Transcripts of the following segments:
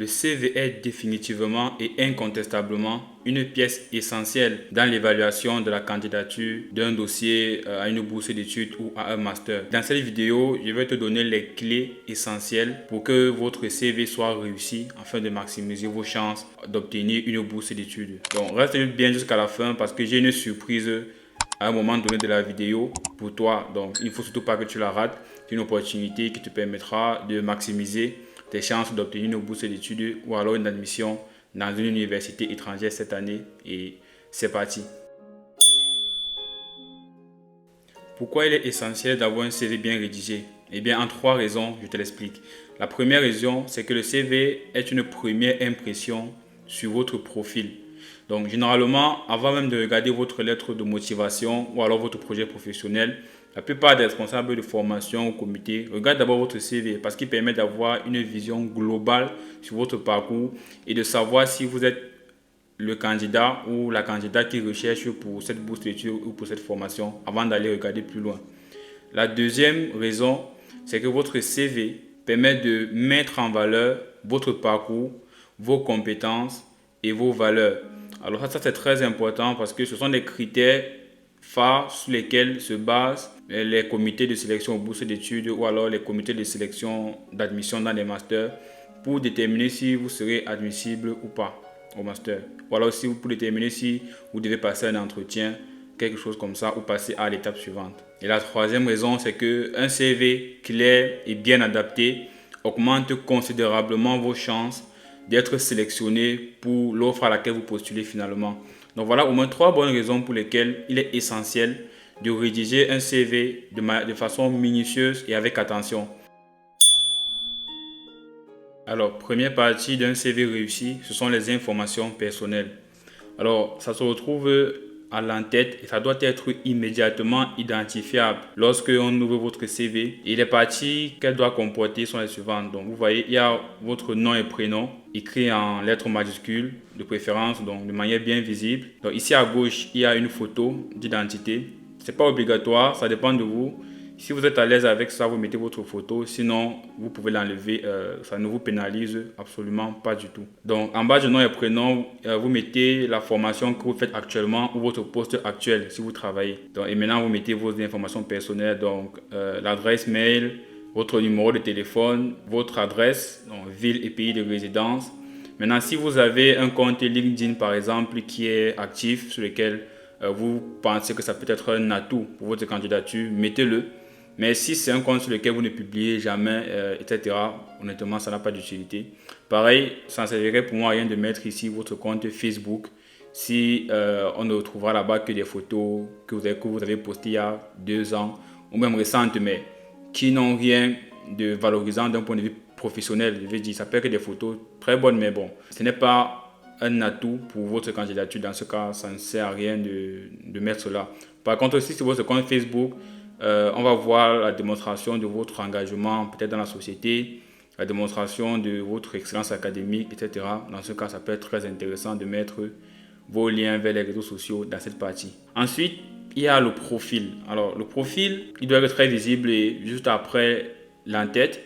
Le CV est définitivement et incontestablement une pièce essentielle dans l'évaluation de la candidature d'un dossier à une bourse d'études ou à un master. Dans cette vidéo, je vais te donner les clés essentielles pour que votre CV soit réussi afin de maximiser vos chances d'obtenir une bourse d'études. Donc reste bien jusqu'à la fin parce que j'ai une surprise à un moment donné de la vidéo pour toi. Donc il ne faut surtout pas que tu la rates. C'est une opportunité qui te permettra de maximiser tes chances d'obtenir une bourse d'études ou alors une admission dans une université étrangère cette année. Et c'est parti. Pourquoi il est essentiel d'avoir un CV bien rédigé? Eh bien, en 3 raisons, je te l'explique. La première raison, c'est que le CV est une première impression sur votre profil. Donc, généralement, avant même de regarder votre lettre de motivation ou alors votre projet professionnel, la plupart des responsables de formation au comité regardent d'abord votre CV parce qu'il permet d'avoir une vision globale sur votre parcours et de savoir si vous êtes le candidat ou la candidate qui recherche pour cette bourse d'études ou pour cette formation avant d'aller regarder plus loin. La deuxième raison, c'est que votre CV permet de mettre en valeur votre parcours, vos compétences et vos valeurs. Alors ça c'est très important parce que ce sont des critères phares sur lesquels se basent les comités de sélection aux bourses d'études ou alors les comités de sélection d'admission dans les masters pour déterminer si vous serez admissible ou pas au master. Ou alors si vous pour déterminer si vous devez passer un entretien, quelque chose comme ça, ou passer à l'étape suivante. Et la troisième raison, c'est qu'un CV clair et bien adapté augmente considérablement vos chances d'être sélectionné pour l'offre à laquelle vous postulez finalement. Donc voilà au moins 3 bonnes raisons pour lesquelles il est essentiel de rédiger un CV de façon minutieuse et avec attention. Alors, première partie d'un CV réussi, ce sont les informations personnelles. Alors, ça se retrouve à l'entête et ça doit être immédiatement identifiable lorsque on ouvre votre CV. Et les parties qu'elle doit comporter sont les suivantes. Donc, vous voyez, il y a votre nom et prénom écrit en lettres majuscules de préférence, donc de manière bien visible. Donc, ici à gauche, il y a une photo d'identité. Ce n'est pas obligatoire, ça dépend de vous. Si vous êtes à l'aise avec ça, vous mettez votre photo. Sinon, vous pouvez l'enlever. Ça ne vous pénalise absolument pas du tout. Donc, en bas du nom et prénom, vous mettez la formation que vous faites actuellement ou votre poste actuel si vous travaillez. Donc, et maintenant, vous mettez vos informations personnelles. Donc, l'adresse mail, votre numéro de téléphone, votre adresse, donc ville et pays de résidence. Maintenant, si vous avez un compte LinkedIn, par exemple, qui est actif, sur lequel vous pensez que ça peut être un atout pour votre candidature, mettez-le. Mais si c'est un compte sur lequel vous ne publiez jamais, etc., honnêtement, ça n'a pas d'utilité. Pareil, ça ne servirait pour moi à rien de mettre ici votre compte Facebook si on ne retrouvera là-bas que des photos que vous avez postées il y a 2 ans ou même récentes, mais qui n'ont rien de valorisant d'un point de vue professionnel. Je veux dire, ça peut être des photos très bonnes, mais bon, ce n'est pas un atout pour votre candidature. Dans ce cas, ça ne sert à rien de mettre cela. Par contre, si c'est votre compte Facebook, on va voir la démonstration de votre engagement peut-être dans la société, la démonstration de votre excellence académique, etc. Dans ce cas, ça peut être très intéressant de mettre vos liens vers les réseaux sociaux dans cette partie. Ensuite, il y a le profil. Alors, le profil, il doit être très visible et juste après l'entête.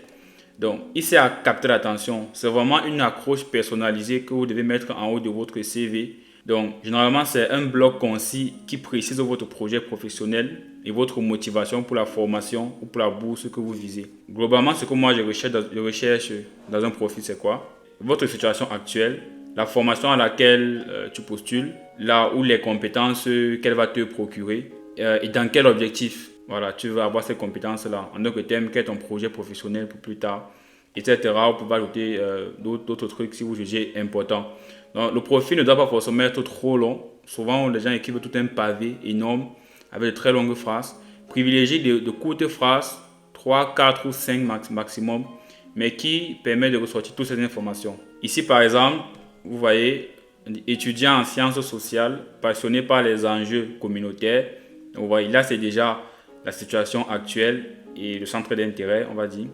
Donc, ici à capter l'attention. C'est vraiment une accroche personnalisée que vous devez mettre en haut de votre CV. Donc, généralement, c'est un bloc concis qui précise votre projet professionnel et votre motivation pour la formation ou pour la bourse que vous visez. Globalement, ce que moi je recherche dans un profil, c'est quoi? Votre situation actuelle, la formation à laquelle tu postules, là où les compétences qu'elle va te procurer et dans quel objectif. Voilà, tu vas avoir ces compétences-là. En d'autres termes, quel est ton projet professionnel pour plus tard, etc. Vous pouvez ajouter d'autres trucs si vous jugez important. Donc, le profil ne doit pas forcément être trop long. Souvent, les gens écrivent tout un pavé énorme avec de très longues phrases. Privilégiez de courtes phrases, 3, 4 ou 5 maximum, mais qui permettent de ressortir toutes ces informations. Ici, par exemple, vous voyez, étudiant en sciences sociales, passionné par les enjeux communautaires. Vous voyez, là, c'est déjà la situation actuelle et le centre d'intérêt, on va dire.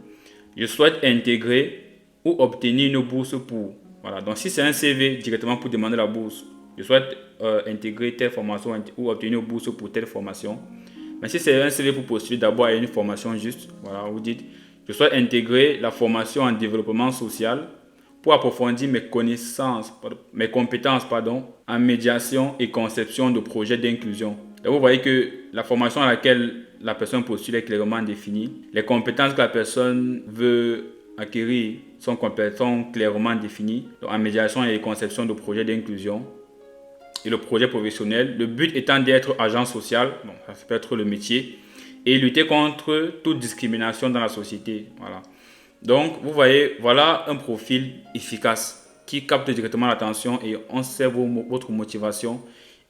Je souhaite intégrer ou obtenir une bourse pour. Voilà, donc si c'est un CV directement pour demander la bourse, je souhaite intégrer telle formation ou obtenir une bourse pour telle formation. Mais si c'est un CV pour postuler d'abord à une formation juste, voilà, vous dites, je souhaite intégrer la formation en développement social pour approfondir mes compétences en médiation et conception de projets d'inclusion. Et vous voyez que la formation à laquelle la personne postule est clairement définie. Les compétences que la personne veut acquérir sont clairement définies. Donc, en médiation et conception de projets d'inclusion et le projet professionnel. Le but étant d'être agent social, bon, ça peut être le métier, et lutter contre toute discrimination dans la société. Voilà. Donc, vous voyez, voilà un profil efficace qui capte directement l'attention et on sait votre motivation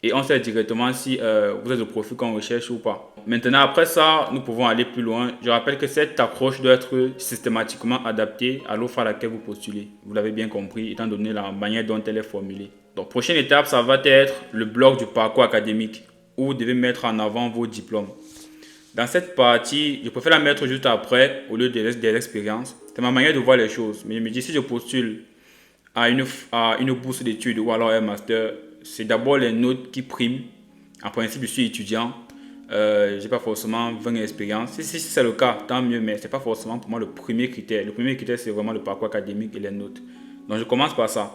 et on sait directement si vous êtes le profil qu'on recherche ou pas. Maintenant, après ça, nous pouvons aller plus loin. Je rappelle que cette approche doit être systématiquement adaptée à l'offre à laquelle vous postulez. Vous l'avez bien compris, étant donné la manière dont elle est formulée. Donc, prochaine étape, ça va être le bloc du parcours académique où vous devez mettre en avant vos diplômes. Dans cette partie, je préfère la mettre juste après au lieu des expériences. C'est ma manière de voir les choses. Mais je me dis, si je postule à une bourse d'études ou alors un master, c'est d'abord les notes qui priment. En principe, je suis étudiant. Je n'ai pas forcément 20 expériences. Si c'est le cas, tant mieux, mais ce n'est pas forcément pour moi le premier critère. Le premier critère, c'est vraiment le parcours académique et les notes. Donc, je commence par ça.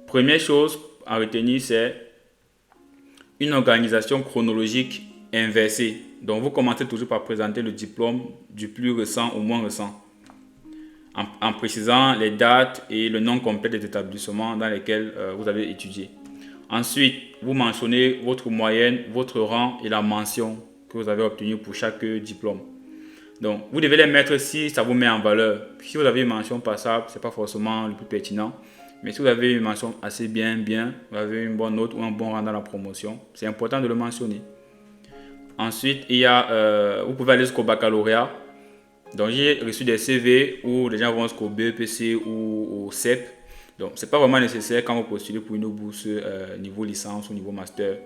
Première chose à retenir, c'est une organisation chronologique inversée. Donc, vous commencez toujours par présenter le diplôme du plus récent au moins récent, en précisant les dates et le nom complet des établissements dans lesquels vous avez étudié. Ensuite, vous mentionnez votre moyenne, votre rang et la mention que vous avez obtenue pour chaque diplôme. Donc, vous devez les mettre si ça vous met en valeur. Si vous avez une mention passable, ce n'est pas forcément le plus pertinent. Mais si vous avez une mention assez bien, vous avez une bonne note ou un bon rang dans la promotion, c'est important de le mentionner. Ensuite, vous pouvez aller jusqu'au baccalauréat. Donc, j'ai reçu des CV où les gens vont jusqu'au BEPC ou au CEP. Donc, ce n'est pas vraiment nécessaire quand vous postulez pour une bourse niveau licence ou niveau master.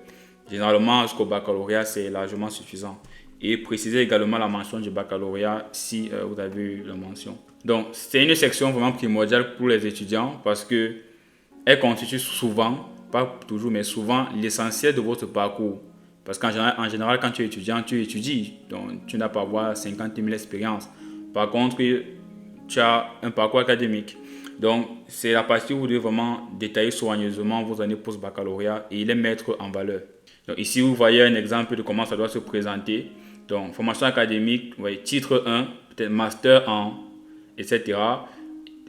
Généralement, jusqu'au baccalauréat, c'est largement suffisant. Et précisez également la mention du baccalauréat si vous avez eu la mention. Donc, c'est une section vraiment primordiale pour les étudiants parce qu'elle constitue souvent, pas toujours, mais souvent, l'essentiel de votre parcours. Parce qu'en général, quand tu es étudiant, tu étudies. Donc, tu n'as pas à avoir 50 000 expériences. Par contre, tu as un parcours académique. Donc, c'est la partie où vous devez vraiment détailler soigneusement vos années post-baccalauréat et les mettre en valeur. Donc, ici, vous voyez un exemple de comment ça doit se présenter. Donc, formation académique, vous voyez, titre 1, peut-être master en, etc.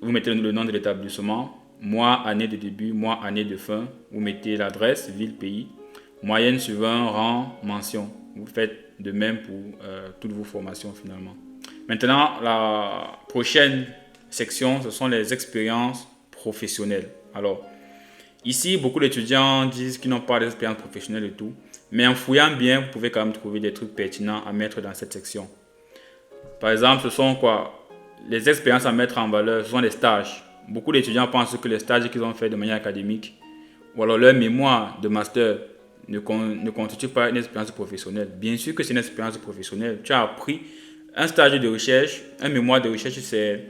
Vous mettez le nom de l'établissement, mois, année de début, mois, année de fin. Vous mettez l'adresse, ville, pays. Moyenne suivant, rang, mention. Vous faites de même pour toutes vos formations finalement. Maintenant, la prochaine section, ce sont les expériences professionnelles. Alors, ici, beaucoup d'étudiants disent qu'ils n'ont pas d'expérience professionnelle et tout. Mais en fouillant bien, vous pouvez quand même trouver des trucs pertinents à mettre dans cette section. Par exemple, ce sont quoi? Les expériences à mettre en valeur, ce sont les stages. Beaucoup d'étudiants pensent que les stages qu'ils ont fait de manière académique ou alors leur mémoire de master ne constitue pas une expérience professionnelle. Bien sûr que c'est une expérience professionnelle. Tu as appris un stage de recherche, un mémoire de recherche, c'est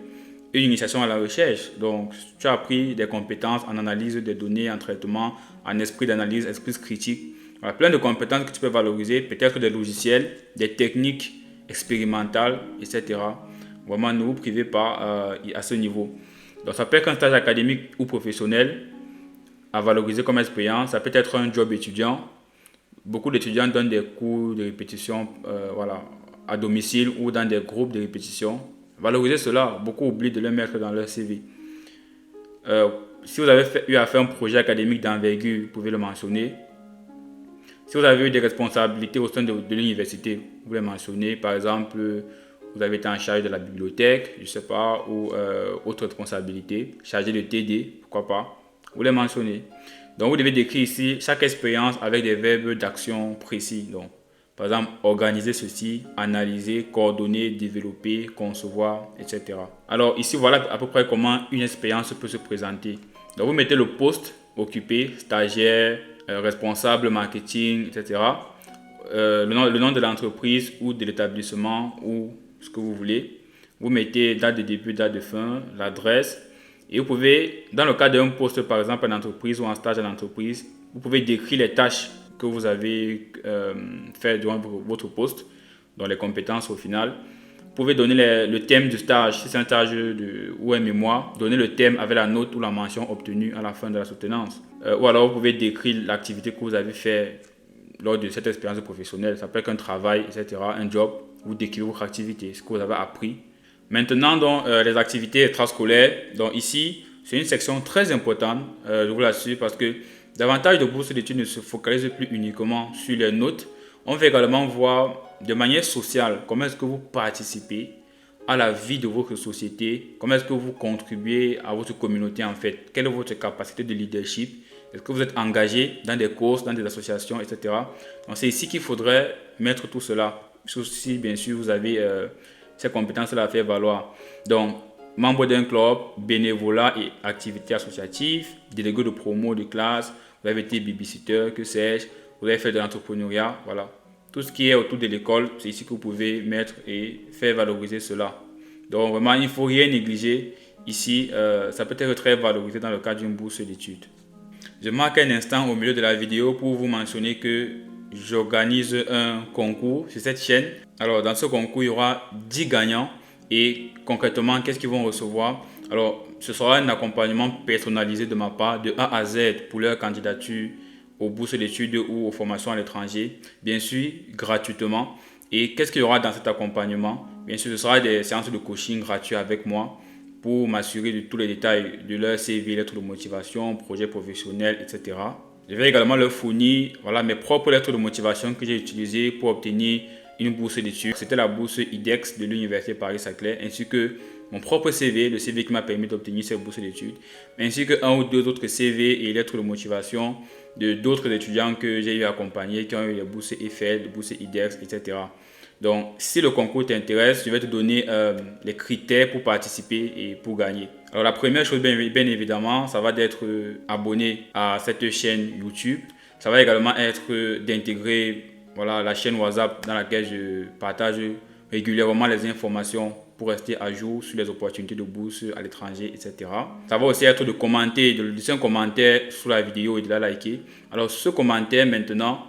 une initiation à la recherche. Donc, tu as appris des compétences en analyse des données, en traitement, en esprit d'analyse, esprit critique. Voilà, plein de compétences que tu peux valoriser, peut-être des logiciels, des techniques expérimentales, etc. Vraiment, ne vous privez pas à ce niveau. Donc, ça peut être un stage académique ou professionnel à valoriser comme expérience. Ça peut être un job étudiant. Beaucoup d'étudiants donnent des cours de répétition à domicile ou dans des groupes de répétition. Valorisez cela. Beaucoup oublient de le mettre dans leur CV. Si vous avez eu à faire un projet académique d'envergure, vous pouvez le mentionner. Si vous avez eu des responsabilités au sein de l'université, vous pouvez le mentionner. Par exemple, vous avez été en charge de la bibliothèque, je ne sais pas, ou autre responsabilité, chargé de TD, pourquoi pas. Vous les mentionnez. Donc, vous devez décrire ici chaque expérience avec des verbes d'action précis. Donc, par exemple, organiser ceci, analyser, coordonner, développer, concevoir, etc. Alors, ici, voilà à peu près comment une expérience peut se présenter. Donc, vous mettez le poste occupé, stagiaire, responsable marketing, etc. Le nom de l'entreprise ou de l'établissement ou ce que vous voulez. Vous mettez date de début, date de fin, l'adresse. Et vous pouvez, dans le cas d'un poste, par exemple, en entreprise ou en stage en entreprise, vous pouvez décrire les tâches que vous avez fait durant votre poste, donc les compétences au final. Vous pouvez donner le thème du stage, si c'est un stage ou un mémoire, donner le thème avec la note ou la mention obtenue à la fin de la soutenance. Ou alors vous pouvez décrire l'activité que vous avez fait lors de cette expérience professionnelle. Ça peut être un travail, etc., un job. Vous décrivez votre activité, ce que vous avez appris. Maintenant, donc, les activités extrascolaires. Donc ici, c'est une section très importante, je vous l'assure, parce que davantage de bourses d'études ne se focalisent plus uniquement sur les notes. On va également voir de manière sociale comment est-ce que vous participez à la vie de votre société, comment est-ce que vous contribuez à votre communauté en fait, quelle est votre capacité de leadership, est-ce que vous êtes engagé dans des courses, dans des associations, etc. Donc c'est ici qu'il faudrait mettre tout cela, sauf si bien sûr vous avez ces compétences-là à faire valoir. Donc, membre d'un club, bénévolat et activités associatives, délégué de promo de classe, vous avez été babysitter, que sais-je, vous avez fait de l'entrepreneuriat, voilà. Tout ce qui est autour de l'école, c'est ici que vous pouvez mettre et faire valoriser cela. Donc vraiment, il ne faut rien négliger. Ici, ça peut être très valorisé dans le cadre d'une bourse d'études. Je marque un instant au milieu de la vidéo pour vous mentionner que j'organise un concours sur cette chaîne. Alors dans ce concours, il y aura 10 gagnants et concrètement, qu'est-ce qu'ils vont recevoir? Alors, ce sera un accompagnement personnalisé de ma part de A à Z pour leur candidature aux bourses d'études ou aux formations à l'étranger, bien sûr gratuitement. Et qu'est-ce qu'il y aura dans cet accompagnement? Bien sûr, ce sera des séances de coaching gratuites avec moi pour m'assurer de tous les détails de leur CV, lettres de motivation, projet professionnel, etc. Je vais également leur fournir mes propres lettres de motivation que j'ai utilisées pour obtenir une bourse d'études. C'était la bourse IDEX de l'Université Paris-Saclay, ainsi que mon propre CV, le CV qui m'a permis d'obtenir cette bourse d'études, ainsi que un ou deux autres CV et lettres de motivation de d'autres étudiants que j'ai eu accompagnés qui ont eu les bourses Eiffel, les bourses IDEX, etc. Donc, si le concours t'intéresse, je vais te donner les critères pour participer et pour gagner. Alors, la première chose, bien évidemment, ça va d'être abonné à cette chaîne YouTube. Ça va également être d'intégrer la chaîne WhatsApp dans laquelle je partage régulièrement les informations pour rester à jour sur les opportunités de bourse à l'étranger, etc. Ça va aussi être de commenter, de laisser un commentaire sous la vidéo et de la liker. Alors, ce commentaire maintenant,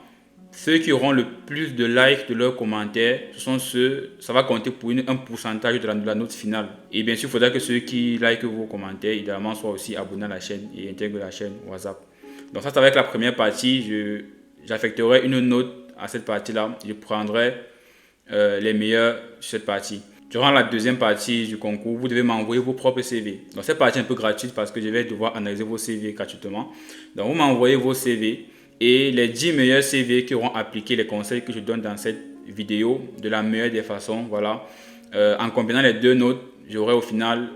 ceux qui auront le plus de likes de leurs commentaires, ce sont ceux, ça va compter pour un pourcentage de la note finale. Et bien sûr, il faudra que ceux qui likent vos commentaires, évidemment, soient aussi abonnés à la chaîne et intègrent la chaîne WhatsApp. Donc ça va être la première partie. J'affecterai une note à cette partie-là. Je prendrai les meilleurs sur cette partie. Durant la deuxième partie du concours, vous devez m'envoyer vos propres CV. Donc cette partie est un peu gratuite parce que je vais devoir analyser vos CV gratuitement. Donc vous m'envoyez vos CV. Et les 10 meilleurs CV qui auront appliqué les conseils que je donne dans cette vidéo de la meilleure des façons. Voilà. En combinant les deux notes, j'aurai au final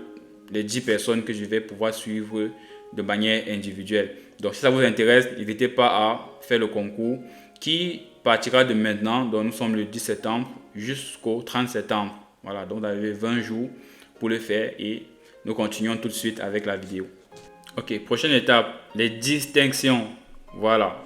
les 10 personnes que je vais pouvoir suivre de manière individuelle. Donc si ça vous intéresse, n'hésitez pas à faire le concours qui partira de maintenant. Donc nous sommes le 10 septembre jusqu'au 30 septembre. Voilà, donc vous avez 20 jours pour le faire et nous continuons tout de suite avec la vidéo. Ok, prochaine étape, les distinctions. Voilà.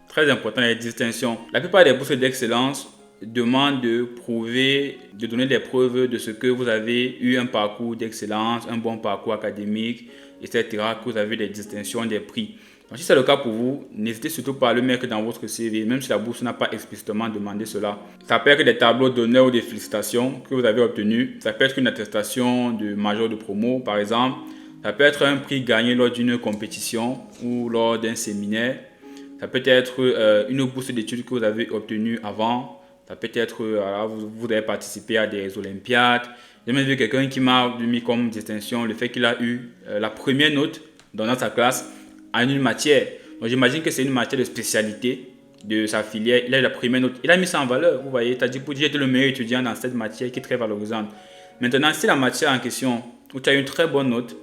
Très important, les distinctions. La plupart des bourses d'excellence demandent de prouver, de donner des preuves de ce que vous avez eu un parcours d'excellence, un bon parcours académique, etc. Que vous avez des distinctions, des prix. Donc, si c'est le cas pour vous, n'hésitez surtout pas à le mettre dans votre CV, même si la bourse n'a pas explicitement demandé cela. Ça peut être des tableaux d'honneur ou des félicitations que vous avez obtenus. Ça peut être une attestation de major de promo, par exemple. Ça peut être un prix gagné lors d'une compétition ou lors d'un séminaire. Ça peut être une bourse d'études que vous avez obtenue avant. Ça peut être, vous avez participé à des olympiades. J'ai même vu quelqu'un qui m'a mis comme distinction le fait qu'il a eu la première note dans sa classe en une matière. Donc j'imagine que c'est une matière de spécialité de sa filière. Il a eu la première note. Il a mis ça en valeur. Vous voyez, c'est-à-dire pour dire que le meilleur étudiant dans cette matière qui est très valorisante. Maintenant, si la matière en question, où tu as une très bonne note,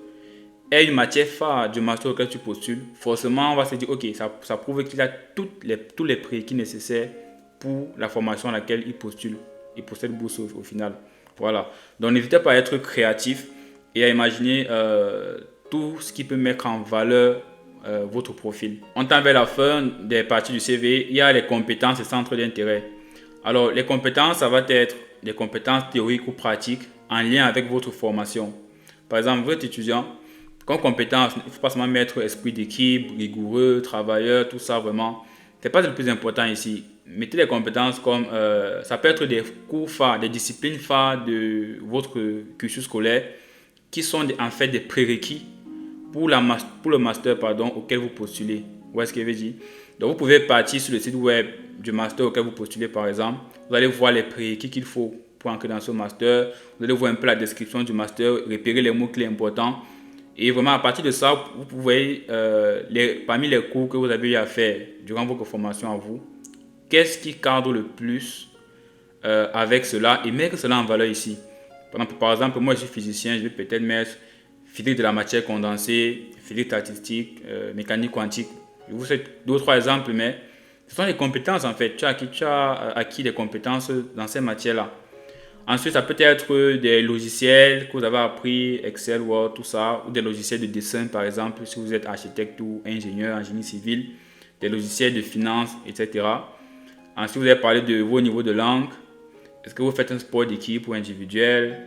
est une matière phare du master auquel tu postules, forcément, on va se dire, ok, ça prouve qu'il a tous les prérequis nécessaires pour la formation à laquelle il postule et pour cette bourse au final. Voilà. Donc, n'hésitez pas à être créatif et à imaginer tout ce qui peut mettre en valeur votre profil. On tend vers la fin des parties du CV, il y a les compétences et centres d'intérêt. Alors, les compétences, ça va être des compétences théoriques ou pratiques en lien avec votre formation. Par exemple, vous êtes étudiant. Comme compétence, il ne faut pas seulement mettre esprit d'équipe, rigoureux, travailleur, tout ça vraiment. Ce n'est pas le plus important ici. mettez des compétences comme, ça peut être des cours phares, des disciplines phares de votre cursus scolaire qui sont en fait des prérequis pour le master auquel vous postulez. Vous voyez ce que je veux dire? Donc vous pouvez partir sur le site web du master auquel vous postulez par exemple. Vous allez voir les prérequis qu'il faut pour entrer dans ce master. Vous allez voir un peu la description du master, repérer les mots-clés importants. Et vraiment à partir de ça, vous pouvez, parmi les cours que vous avez eu à faire durant votre formation à vous, qu'est-ce qui cadre le plus avec cela et mettre cela en valeur ici. Par exemple, moi je suis physicien, je vais peut-être mettre physique de la matière condensée, physique statistique, mécanique quantique. Je vous cite 2 ou 3 exemples, mais ce sont les compétences en fait. Tu as acquis des compétences dans ces matières-là. Ensuite, ça peut être des logiciels que vous avez appris, Excel, Word, tout ça, ou des logiciels de dessin par exemple, si vous êtes architecte ou ingénieur en génie civil, des logiciels de finance, etc. Ensuite, vous avez parlé de vos niveaux de langue. Est-ce que vous faites un sport d'équipe ou individuel?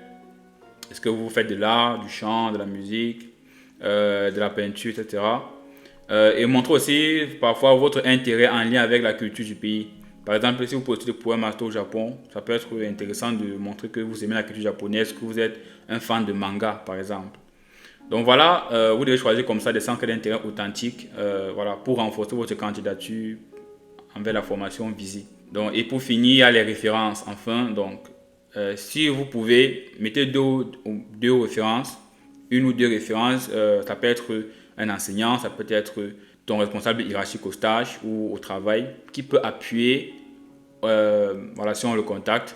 Est-ce que vous faites de l'art, du chant, de la musique, de la peinture, etc. Et montrez aussi parfois votre intérêt en lien avec la culture du pays. Par exemple, si vous postulez pour un master au Japon, ça peut être intéressant de montrer que vous aimez la culture japonaise, que vous êtes un fan de manga, par exemple. Donc voilà, vous devez choisir comme ça des centres d'intérêt authentiques voilà, pour renforcer votre candidature envers la formation visée. Donc, et pour finir, il y a les références. Enfin, donc, si vous pouvez, mettez deux références, une ou deux références. Ça peut être un enseignant, ça peut être ton responsable hiérarchique au stage ou au travail qui peut appuyer, voilà, si on le contacte,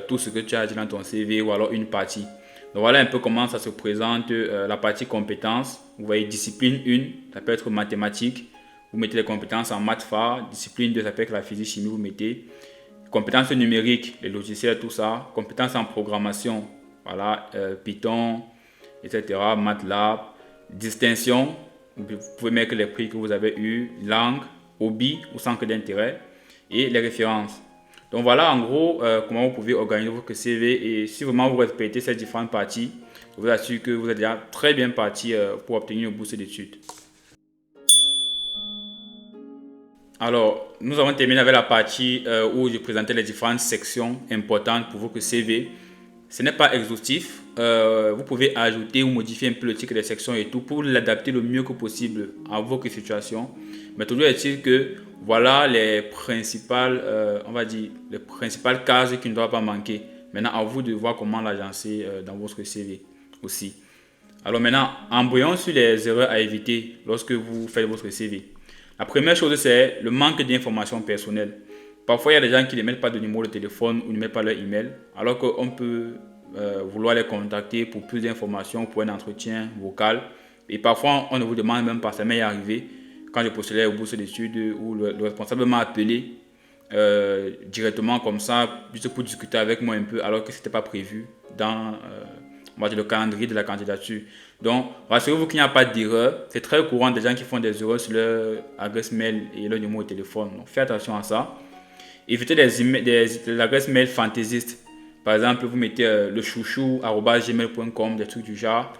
tout ce que tu as dit dans ton CV ou alors une partie. Donc voilà un peu comment ça se présente, la partie compétences. Vous voyez discipline 1, ça peut être mathématiques. Vous mettez les compétences en maths phare. Discipline 2, ça peut être la physique chimie, vous mettez. Compétences numériques, les logiciels, tout ça. Compétences en programmation, voilà, Python, etc. MATLAB. Distinction, vous pouvez mettre les prix que vous avez eus. Langue, hobby ou centre d'intérêt. Et les références. Donc voilà en gros comment vous pouvez organiser votre CV. Et si vraiment vous respectez ces différentes parties, je vous assure que vous êtes déjà très bien parti pour obtenir une bourse d'études. Alors, nous avons terminé avec la partie où je présentais les différentes sections importantes pour votre CV. Ce n'est pas exhaustif. Vous pouvez ajouter ou modifier un peu le titre des sections et tout pour l'adapter le mieux que possible à votre situation. Mais toujours est-il que voilà les principales, on va dire, les principales cases qui ne doivent pas manquer. Maintenant, à vous de voir comment l'agencer dans votre CV aussi. Alors maintenant, embrayons sur les erreurs à éviter lorsque vous faites votre CV. La première chose, c'est le manque d'informations personnelles. Parfois, il y a des gens qui ne mettent pas de numéro de téléphone ou ne mettent pas leur email, alors qu'on peut vouloir les contacter pour plus d'informations, pour un entretien vocal. Et parfois, on ne vous demande même pas. Ça m'est arrivé quand je postulais aux bourses d'études où le responsable m'a appelé directement comme ça, juste pour discuter avec moi un peu, alors que ce n'était pas prévu dans le calendrier de la candidature. Donc, rassurez-vous qu'il n'y a pas d'erreur. C'est très courant des gens qui font des erreurs sur leur adresse mail et leur numéro de téléphone. Donc, faites attention à ça. Évitez des adresses mail fantaisistes. Par exemple, vous mettez le chouchou@gmail.com, des trucs du genre.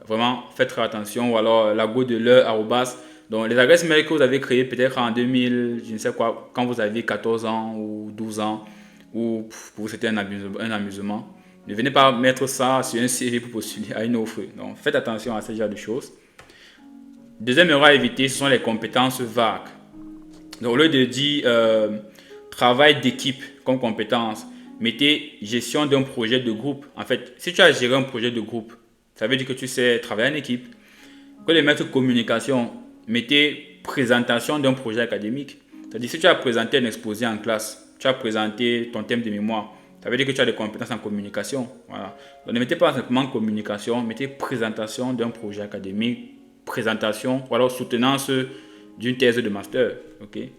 Vraiment, faites très attention. Ou alors, la go de l'heure, donc, les adresses mail que vous avez créées peut-être en 2000, je ne sais quoi, quand vous aviez 14 ans ou 12 ans, ou pour vous c'était un amusement. Ne venez pas mettre ça sur un CV pour postuler à une offre. Donc, faites attention à ce genre de choses. Deuxième erreur à éviter, ce sont les compétences vagues. Donc, au lieu de dire travail d'équipe comme compétence, mettez gestion d'un projet de groupe. En fait, si tu as géré un projet de groupe, ça veut dire que tu sais travailler en équipe. Au lieu de mettre communication, mettez présentation d'un projet académique. C'est-à-dire, si tu as présenté un exposé en classe, tu as présenté ton thème de mémoire, ça veut dire que tu as des compétences en communication. Voilà. Donc, ne mettez pas simplement communication, mettez présentation d'un projet académique, présentation ou alors soutenance d'une thèse de master. Okay?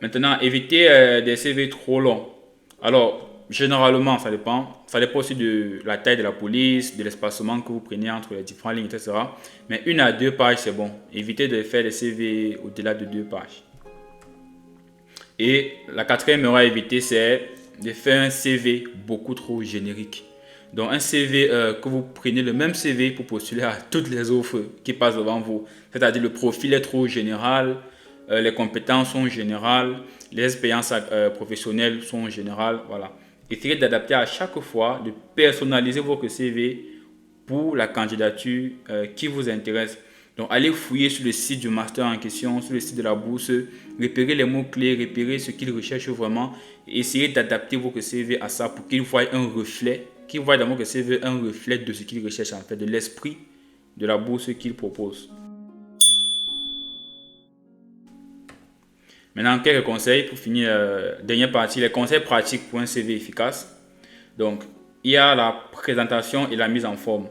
Maintenant, évitez des CV trop longs. Alors, généralement, ça dépend. Ça dépend aussi de la taille de la police, de l'espacement que vous prenez entre les différentes lignes, etc. Mais 1 à 2 pages, c'est bon. Évitez de faire des CV au-delà de 2 pages. Et la quatrième erreur à éviter, c'est de faire un CV beaucoup trop générique. Donc un CV que vous prenez le même CV pour postuler à toutes les offres qui passent devant vous. C'est-à-dire le profil est trop général, les compétences sont générales, les expériences professionnelles sont générales, voilà. Essayez d'adapter à chaque fois, de personnaliser votre CV pour la candidature qui vous intéresse. Donc, allez fouiller sur le site du master en question, sur le site de la bourse, repérez les mots-clés, repérez ce qu'ils recherchent vraiment et essayez d'adapter votre CV à ça pour qu'ils voient un reflet, qu'ils voient dans votre CV un reflet de ce qu'ils recherchent en fait, de l'esprit de la bourse qu'ils proposent. Maintenant, quelques conseils pour finir, dernière partie, les conseils pratiques pour un CV efficace. Donc, il y a la présentation et la mise en forme.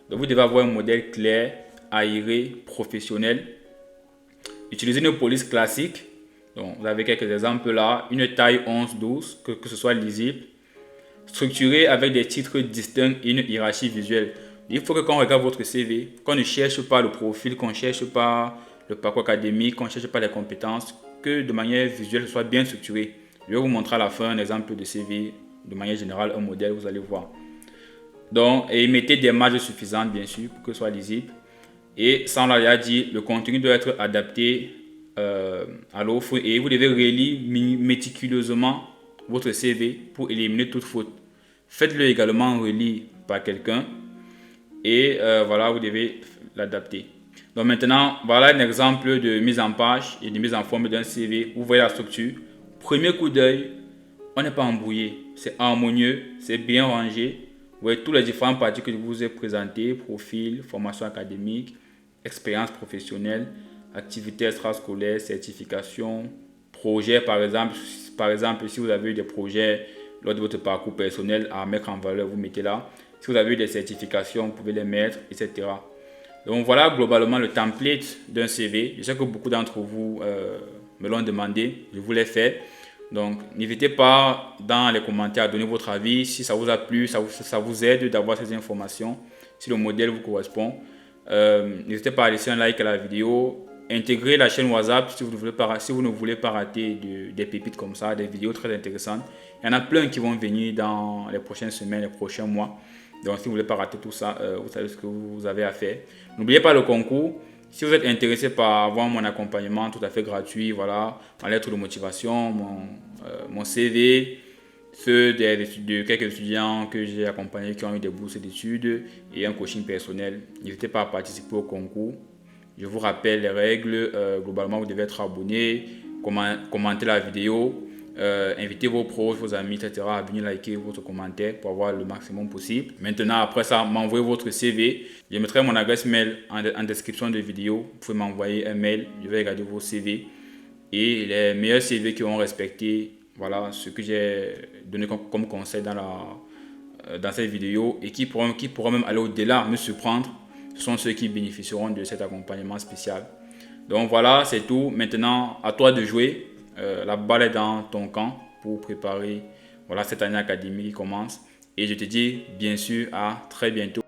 Donc, vous devez avoir un modèle clair, aéré, professionnel. Utilisez une police classique. Donc, vous avez quelques exemples là. Une taille 11-12, que ce soit lisible. Structuré avec des titres distincts et une hiérarchie visuelle. Il faut que quand on regarde votre CV, qu'on ne cherche pas le profil, qu'on ne cherche pas le parcours académique, qu'on ne cherche pas les compétences, que de manière visuelle, ce soit bien structuré. Je vais vous montrer à la fin un exemple de CV, de manière générale, un modèle, vous allez voir. Donc, et mettez des marges suffisantes, bien sûr, pour que ce soit lisible. Et ça, on l'a déjà dit, le contenu doit être adapté à l'offre et vous devez relire méticuleusement votre CV pour éliminer toute faute. Faites-le également relire par quelqu'un et voilà, vous devez l'adapter. Donc maintenant, voilà un exemple de mise en page et de mise en forme d'un CV. Vous voyez la structure. Premier coup d'œil, on n'est pas embrouillé. C'est harmonieux, c'est bien rangé. Vous voyez tous les différentes parties que je vous ai présentées, profil, formation académique, expérience professionnelle, activités extrascolaires, certification, projet par exemple, si vous avez eu des projets lors de votre parcours personnel à mettre en valeur, vous mettez là. Si vous avez eu des certifications, vous pouvez les mettre, etc. Donc voilà globalement le template d'un CV. Je sais que beaucoup d'entre vous me l'ont demandé, je vous l'ai fait. Donc n'hésitez pas dans les commentaires à donner votre avis, si ça vous a plu, ça vous aide d'avoir ces informations, si le modèle vous correspond. N'hésitez pas à laisser un like à la vidéo, intégrer la chaîne WhatsApp si vous ne voulez pas rater des pépites comme ça, des vidéos très intéressantes. Il y en a plein qui vont venir dans les prochaines semaines, les prochains mois. Donc si vous ne voulez pas rater tout ça, vous savez ce que vous avez à faire. N'oubliez pas le concours. Si vous êtes intéressé par avoir mon accompagnement tout à fait gratuit, voilà, ma lettre de motivation, mon CV, ceux de quelques étudiants que j'ai accompagnés qui ont eu des bourses d'études et un coaching personnel, n'hésitez pas à participer au concours. Je vous rappelle les règles. Globalement, vous devez être abonné, commenter la vidéo, inviter vos proches, vos amis, etc. à venir liker votre commentaire pour avoir le maximum possible. Maintenant, après ça, m'envoyez votre CV. Je mettrai mon adresse mail en description de vidéo. Vous pouvez m'envoyer un mail. Je vais regarder vos CV. Et les meilleurs CV qui ont respecté, voilà, ce que j'ai donné comme conseil dans cette vidéo et qui pourront même aller au-delà, me surprendre, ce sont ceux qui bénéficieront de cet accompagnement spécial. Donc voilà, c'est tout. Maintenant, à toi de jouer. La balle est dans ton camp pour préparer voilà, cette année académique qui commence. Et je te dis bien sûr à très bientôt.